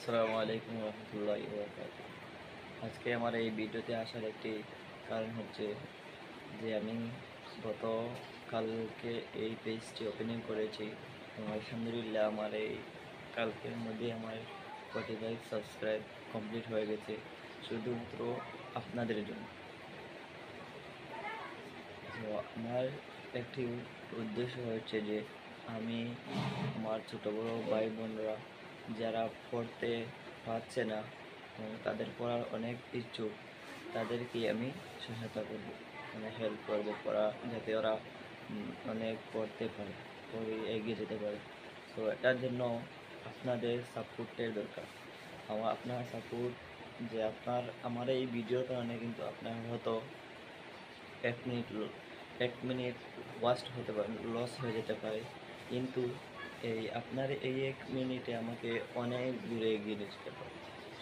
আসসালামু আলাইকুম রহমতুল্লাহি ওয়া বারাকাতুহু। আজকে আমার এই ভিডিওতে আসার একটি কারণ হচ্ছে যে আমি গতকালকে এই পেজটি ওপেনিং করেছি এবং আলহামদুলিল্লাহ আমার এই কালকের মধ্যে আমার 45 সাবস্ক্রাইব কমপ্লিট হয়ে গেছে শুধুমাত্র আপনাদের জন্য। তো আমার একটি উদ্দেশ্য হচ্ছে যে আমি আমার ছোটো বড়ো ভাই বোনরা যারা পড়তে পারছে না এবং তাদের পড়ার অনেক ইচ্ছুক তাদেরকে আমি সহায়তা করব, মানে হেল্প করবো পড়া, যাতে ওরা অনেক পড়তে পারে, পড়ে এগিয়ে যেতে পারে। তো এটার জন্য আপনাদের সাপোর্টের দরকার। আপনার সাপোর্ট, যে আমার এই ভিডিওর কারণে কিন্তু আপনার হয়তো 1 মিনিট 1 মিনিট ওয়াস্ট হতে পারে, লস হয়ে যেতে পারে, কিন্তু আপনার এই 1 মিনিটে আমাকে অনেক দূরে এগিয়ে নিয়ে যেতে পারে।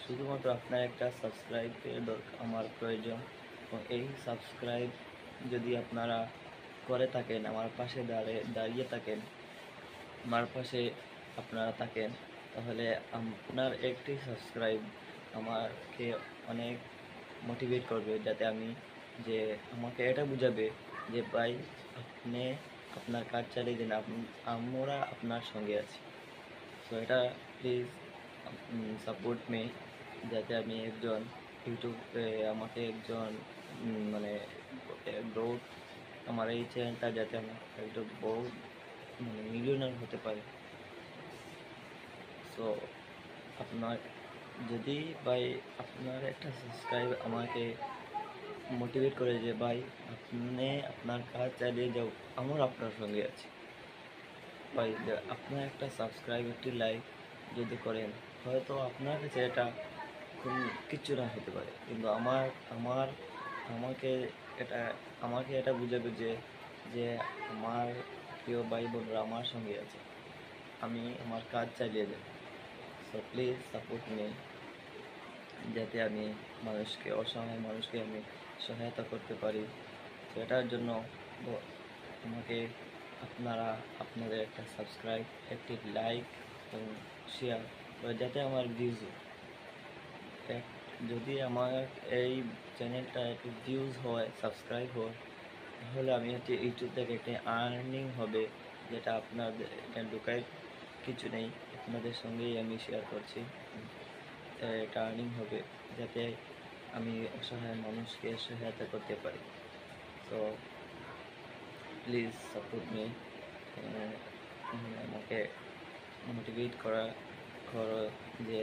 শুধুমাত্র আপনার একটা সাবস্ক্রাইবের দরকার আমার প্রয়োজন, এবং এই সাবস্ক্রাইব যদি আপনারা করে থাকেন, আমার পাশে দাঁড়িয়ে থাকেন, আমার পাশে আপনারা থাকেন, তাহলে আপনার একটি সাবস্ক্রাইব আমাকে অনেক মোটিভেট করবে, যাতে যে আমাকে এটা বুঝাবে যে ভাই আপনি আপনার কাজ চালিয়ে দিন, আমরা আপনার সঙ্গে আছি। সো এটা প্লিজ সাপোর্ট মি, যাতে আমি একজন ইউটিউবে আমাকে একজন মানে গ্রোথ, আমার এই চ্যানেলটা যাতে আমার একজন বড় মানে মিলিয়নার হতে পারে। সো আপনার যদি ভাই আপনার একটা সাবস্ক্রাইব আমাকে মোটিভেট করে যে ভাই আপনি আপনার কাজ চালিয়ে যাও, আমরা আপনার সঙ্গে আছি। ভাই আপনার একটা সাবস্ক্রাইব, একটি লাইক যদি করেন, হয়তো আপনার কাছে এটা কিচ্ছু না হতে পারে, কিন্তু আমার আমার আমাকে এটা আমাকে এটা বুঝাবে যে যে আমার প্রিয় ভাই বোনরা আমার সঙ্গে আছে, আমি আমার কাজ চালিয়ে যাব। সো প্লিজ সাপোর্ট মি, যাতে আমি অসহায় মানুষকে আমি সহায়তা করতে পারি। তো এটার জন্য আমাকে আপনাদের একটা সাবস্ক্রাইব, একটি লাইক এবং শেয়ার করে, যাতে আমার যদি আমার এই চ্যানেলটা একটু ভিউজ হয়, সাবস্ক্রাইব হয়, তাহলে আমি হচ্ছে ইউটিউব থেকে একটি আর্নিং হবে, যেটা আপনাদের ঢুকায় কিছু নেই, আপনাদের সঙ্গেই আমি শেয়ার করছি। এটা আর্নিং হবে, যাতে আমি অসহায় মানুষকে সহায়তা করতে পারি। সো প্লিজ সাপোর্ট মি, আমাকে মোটিভেট করো যে